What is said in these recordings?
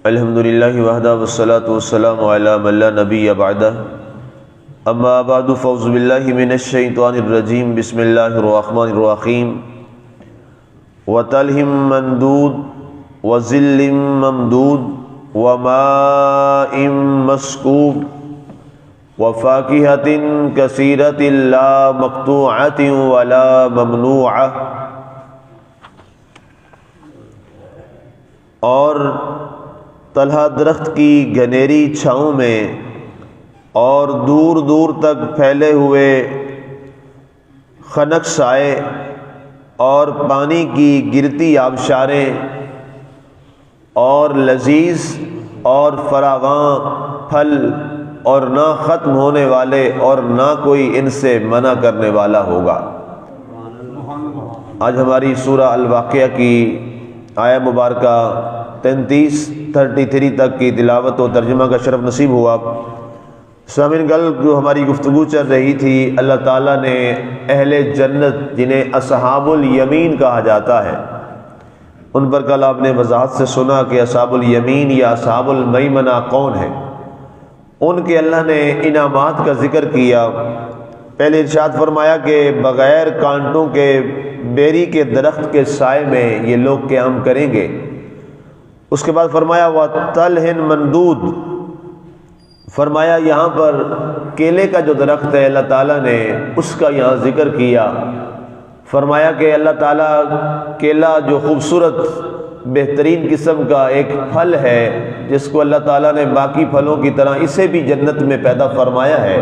الحمدللہ وحدہ والصلاة والسلام علی من لا نبی بعدہ اما بعد فاعوذ باللہ من الشیطان الرجیم بسم اللہ الرحمن الرحیم وطلح مندود وظل ممدود وماء مسکوب وفاکہۃ کثیرۃ لا مقطوعۃ ولا ممنوعۃ، اور طلحہ درخت کی گھنیری چھاؤں میں اور دور دور تک پھیلے ہوئے خنک سائے اور پانی کی گرتی آبشاریں اور لذیذ اور فراواں پھل اور نہ ختم ہونے والے اور نہ کوئی ان سے منع کرنے والا ہوگا۔ آج ہماری سورہ الواقعہ کی آیہ مبارکہ 33 تک کی تلاوت و ترجمہ کا شرف نصیب ہوا۔ سامعین، کل جو ہماری گفتگو چل رہی تھی، اللہ تعالیٰ نے اہل جنت جنہیں اصحاب الیمین کہا جاتا ہے ان پر کل آپ نے وضاحت سے سنا کہ اصحاب الیمین یا اصحاب المیمنہ کون ہیں۔ ان کے اللہ نے انعامات کا ذکر کیا۔ پہلے ارشاد فرمایا کہ بغیر کانٹوں کے بیری کے درخت کے سائے میں یہ لوگ قیام کریں گے۔ اس کے بعد فرمایا وَطَلْحٍ مَنْدُودٍ، فرمایا یہاں پر کیلے کا جو درخت ہے اللہ تعالیٰ نے اس کا یہاں ذکر کیا۔ فرمایا کہ اللہ تعالیٰ کیلا جو خوبصورت بہترین قسم کا ایک پھل ہے جس کو اللہ تعالیٰ نے باقی پھلوں کی طرح اسے بھی جنت میں پیدا فرمایا ہے،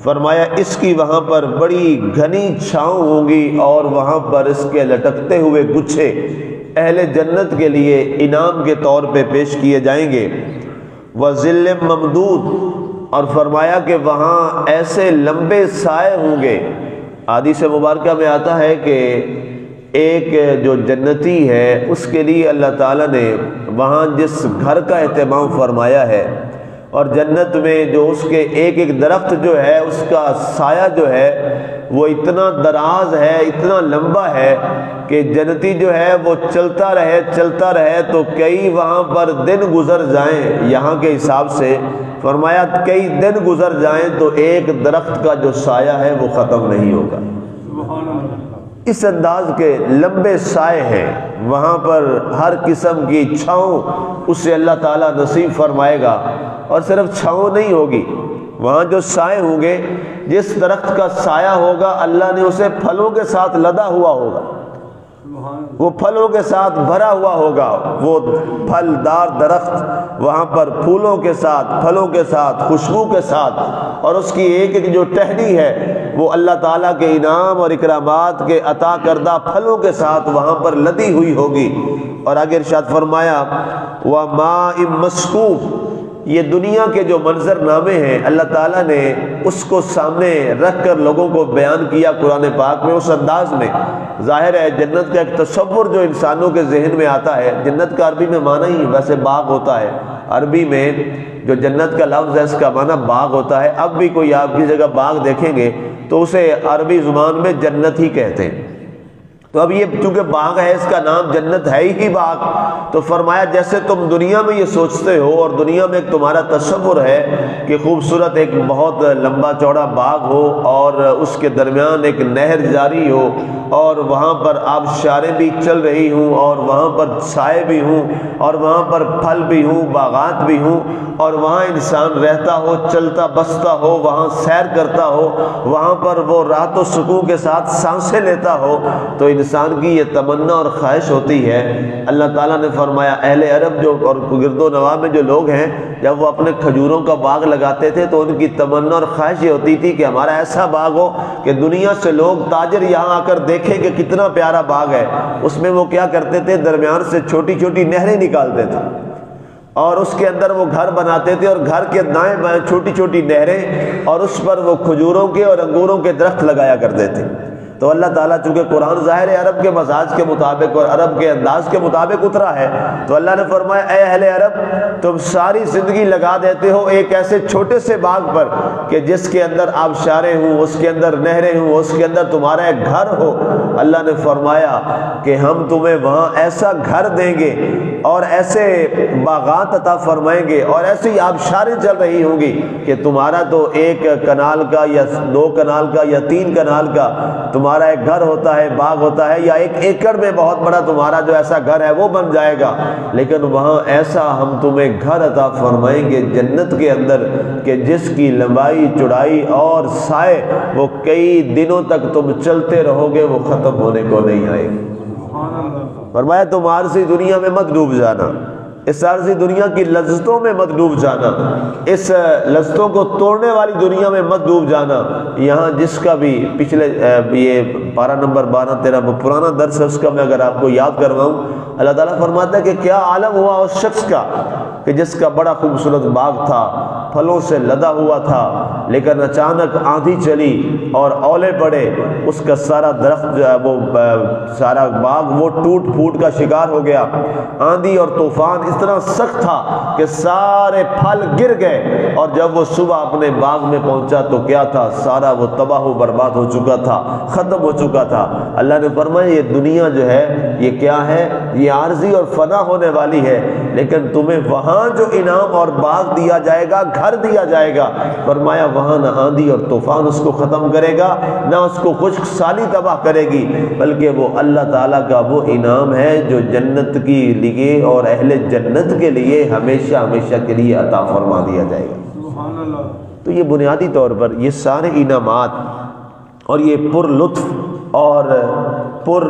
فرمایا اس کی وہاں پر بڑی گھنی چھاؤں ہوں گی اور وہاں پر اس کے لٹکتے ہوئے گچھے اہل جنت کے لیے انعام کے طور پہ پیش کیے جائیں گے۔ وَظِلٍّ مَمْدُودٍ، اور فرمایا کہ وہاں ایسے لمبے سائے ہوں گے۔ حدیث مبارکہ میں آتا ہے کہ ایک جو جنتی ہے اس کے لیے اللہ تعالیٰ نے وہاں جس گھر کا اہتمام فرمایا ہے اور جنت میں جو اس کے ایک ایک درخت جو ہے اس کا سایہ جو ہے وہ اتنا دراز ہے، اتنا لمبا ہے کہ جنتی جو ہے وہ چلتا رہے تو کئی وہاں پر دن گزر جائیں یہاں کے حساب سے، فرمایا کئی دن گزر جائیں تو ایک درخت کا جو سایہ ہے وہ ختم نہیں ہوگا۔ اس انداز کے لمبے سائے ہیں وہاں پر، ہر قسم کی چھاؤں اسے اللہ تعالیٰ نصیب فرمائے گا۔ اور صرف چھاؤں نہیں ہوگی، وہاں جو سائے ہوں گے، جس درخت کا سایہ ہوگا اللہ نے اسے پھلوں کے ساتھ لدا ہوا ہوگا، وہ پھلوں کے ساتھ بھرا ہوا ہوگا۔ وہ پھلدار درخت وہاں پر پھولوں کے ساتھ، پھلوں کے ساتھ، خوشبو کے ساتھ، اور اس کی ایک ایک جو ٹہنی ہے وہ اللہ تعالیٰ کے انعام اور اکرامات کے عطا کردہ پھلوں کے ساتھ وہاں پر لدی ہوئی ہوگی۔ اور آگے ارشاد فرمایا وَمَاءٍ مَسْكُوبٍ، یہ دنیا کے جو منظر نامے ہیں اللہ تعالیٰ نے اس کو سامنے رکھ کر لوگوں کو بیان کیا قرآن پاک میں اس انداز میں۔ ظاہر ہے جنت کا ایک تصور جو انسانوں کے ذہن میں آتا ہے، جنت کا عربی میں معنی ہی ویسے باغ ہوتا ہے، عربی میں جو جنت کا لفظ ہے اس کا معنی باغ ہوتا ہے۔ اب بھی کوئی آپ کی جگہ باغ دیکھیں گے تو اسے عربی زبان میں جنت ہی کہتے ہیں۔ تو اب یہ چونکہ باغ ہے، اس کا نام جنت ہے ہی باغ، تو فرمایا جیسے تم دنیا میں یہ سوچتے ہو اور دنیا میں ایک تمہارا تصور ہے کہ خوبصورت ایک بہت لمبا چوڑا باغ ہو اور اس کے درمیان ایک نہر جاری ہو اور وہاں پر آبشاریں بھی چل رہی ہوں اور وہاں پر سائے بھی ہوں اور وہاں پر پھل بھی ہوں، باغات بھی ہوں، اور وہاں انسان رہتا ہو، چلتا بستا ہو، وہاں سیر کرتا ہو، وہاں پر وہ راحت و سکون کے ساتھ سانسیں لیتا ہو، تو انسان کی یہ تمنا اور خواہش ہوتی ہے۔ اللہ تعالیٰ نے فرمایا اہل عرب جو اور گرد و نواح میں جو لوگ ہیں، جب وہ اپنے کھجوروں کا باغ لگاتے تھے تو ان کی تمنا اور خواہش یہ ہوتی تھی کہ ہمارا ایسا باغ ہو کہ دنیا سے لوگ تاجر یہاں آ کر دیکھیں کہ کتنا پیارا باغ ہے۔ اس میں وہ کیا کرتے تھے، درمیان سے چھوٹی چھوٹی نہریں نکالتے تھے اور اس کے اندر وہ گھر بناتے تھے، اور گھر کے دائیں بائیں چھوٹی چھوٹی نہریں، اور اس پر وہ کھجوروں کے اور انگوروں کے درخت لگایا کرتے تھے۔ تو اللہ تعالیٰ چونکہ قرآن ظاہر عرب کے مزاج کے مطابق اور عرب کے انداز کے مطابق اترا ہے، تو اللہ نے فرمایا اے اہل عرب، تم ساری زندگی لگا دیتے ہو ایک ایسے چھوٹے سے باغ پر کہ جس کے اندر آبشاریں ہوں، اس کے اندر نہریں ہوں، اس کے اندر تمہارا ایک گھر ہو۔ اللہ نے فرمایا کہ ہم تمہیں وہاں ایسا گھر دیں گے اور ایسے باغات عطا فرمائیں گے اور ایسی آبشاریں چل رہی ہوں گی کہ تمہارا تو 1 کنال کا یا 2 کنال کا یا 3 کنال کا تمہارا ایک گھر ہوتا ہے، باغ ہوتا ہے، یا 1 ایکڑ میں بہت بڑا تمہارا جو ایسا گھر ہے وہ بن جائے گا، لیکن وہاں ایسا ہم تمہیں گھر عطا فرمائیں گے جنت کے اندر کہ جس کی لمبائی، چوڑائی اور سائے وہ کئی دنوں تک تم چلتے رہو گے، وہ ختم ہونے کو نہیں آئے گی۔ فرمایا تم عارضی دنیا میں مت ڈوب جانا، اس عارضی دنیا کی لذتوں میں مت ڈوب جانا، اس لذتوں کو توڑنے والی دنیا میں مت ڈوب جانا۔ یہاں جس کا بھی پچھلے یہ پارہ نمبر 12-13 پرانا درس ہے، اس کا میں اگر آپ کو یاد کرواؤں، اللہ تعالیٰ فرماتا ہے کہ کیا عالم ہوا اس شخص کا کہ جس کا بڑا خوبصورت باغ تھا، پھلوں سے لدا ہوا تھا، لیکن اچانک آندھی چلی اور اولے پڑے، اس کا سارا درخت جو ہے وہ سارا باغ وہ ٹوٹ پھوٹ کا شکار ہو گیا۔ آندھی اور طوفان اس طرح سخت تھا کہ سارے پھل گر گئے، اور جب وہ صبح اپنے باغ میں پہنچا تو کیا تھا، سارا وہ تباہ و برباد ہو چکا تھا، ختم ہو چکا تھا۔ اللہ نے فرمایا یہ دنیا جو ہے یہ کیا ہے، یہ عارضی اور فنا ہونے والی ہے، لیکن تمہیں وہاں جو انعام اور باغ دیا جائے گا، گھر دیا جائے گا، فرمایا وہاں نہ آندھی اور طوفان اس کو ختم کرے گا، نہ اس کو خشک سالی تباہ کرے گی، بلکہ وہ اللہ تعالیٰ کا وہ انعام ہے جو جنت کی لیے اور اہل جنت کے لیے ہمیشہ ہمیشہ کے لیے عطا فرما دیا جائے گا۔ تو یہ بنیادی طور پر یہ سارے انعامات اور یہ پر لطف اور پر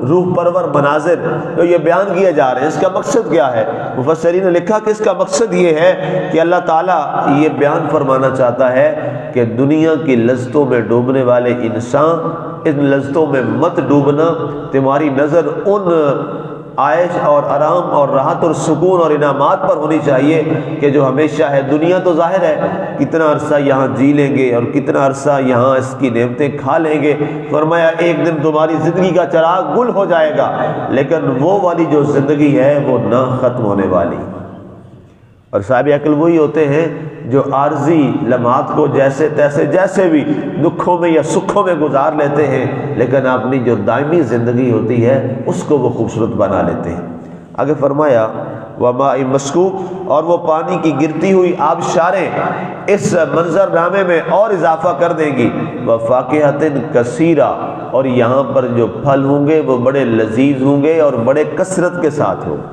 روح پرور مناظر تو یہ بیان کیے جا رہے ہیں، اس کا مقصد کیا ہے؟ مفسرین نے لکھا کہ اس کا مقصد یہ ہے کہ اللہ تعالیٰ یہ بیان فرمانا چاہتا ہے کہ دنیا کی لذتوں میں ڈوبنے والے انسان، ان لذتوں میں مت ڈوبنا، تمہاری نظر ان عائش اور آرام اور راحت اور سکون اور انعامات پر ہونی چاہیے کہ جو ہمیشہ ہے۔ دنیا تو ظاہر ہے کتنا عرصہ یہاں جی لیں گے اور کتنا عرصہ یہاں اس کی نعمتیں کھا لیں گے، فرمایا ایک دن تمہاری زندگی کا چراغ گل ہو جائے گا، لیکن وہ والی جو زندگی ہے وہ نہ ختم ہونے والی۔ اور صاحب عقل وہی ہوتے ہیں جو عارضی لمحات کو جیسے تیسے جیسے بھی دکھوں میں یا سکھوں میں گزار لیتے ہیں، لیکن اپنی جو دائمی زندگی ہوتی ہے اس کو وہ خوبصورت بنا لیتے ہیں۔ آگے فرمایا وماء مسکوب، اور وہ پانی کی گرتی ہوئی آبشاریں اس منظر نامے میں اور اضافہ کر دیں گی، وفاکہۃ کثیرہ، اور یہاں پر جو پھل ہوں گے وہ بڑے لذیذ ہوں گے اور بڑے کثرت کے ساتھ ہوں۔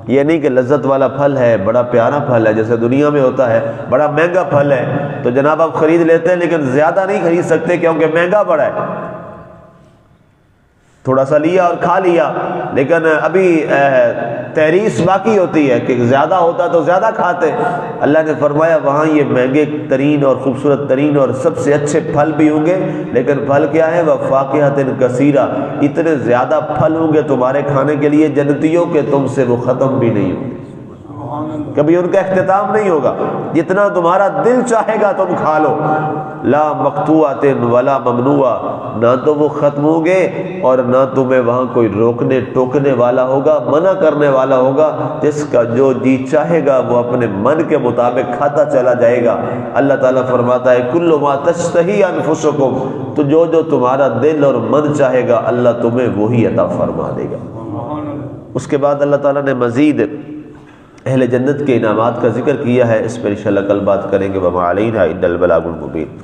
یہ نہیں کہ لذت والا پھل ہے، بڑا پیارا پھل ہے جیسے دنیا میں ہوتا ہے، بڑا مہنگا پھل ہے تو جناب آپ خرید لیتے ہیں لیکن زیادہ نہیں خرید سکتے کیونکہ مہنگا بڑا ہے، تھوڑا سا لیا اور کھا لیا، لیکن ابھی تحریص باقی ہوتی ہے کہ زیادہ ہوتا تو زیادہ کھاتے۔ اللہ نے فرمایا وہاں یہ مہنگے ترین اور خوبصورت ترین اور سب سے اچھے پھل بھی ہوں گے، لیکن پھل کیا ہے؟ وفاکہۃ کثیرہ، اتنے زیادہ پھل ہوں گے تمہارے کھانے کے لیے جنتیوں کے، تم سے وہ ختم بھی نہیں ہوں گے، کبھی ان کا اختتام نہیں ہوگا، جتنا تمہارا دل چاہے گا تم کھا لو، لا مقطوعۃ ولا ممنوعہ، نہ تو وہ ختم ہوں گے اور نہ تمہیں وہاں کوئی روکنے ٹوکنے والا ہوگا، منع کرنے والا ہوگا، جس کا جو جی چاہے گا وہ اپنے من کے مطابق کھاتا چلا جائے گا۔ اللہ تعالیٰ فرماتا ہے کل ما تشتہی انفسکم، تو جو تمہارا دل اور من چاہے گا اللہ تمہیں وہی عطا فرما دے گا۔ اس کے بعد اللہ تعالیٰ نے مزید اہل جنت کے انعامات کا ذکر کیا ہے، اس پر انشاءاللہ کل بات کریں گے۔ وما علینا الا البلاغ المبین۔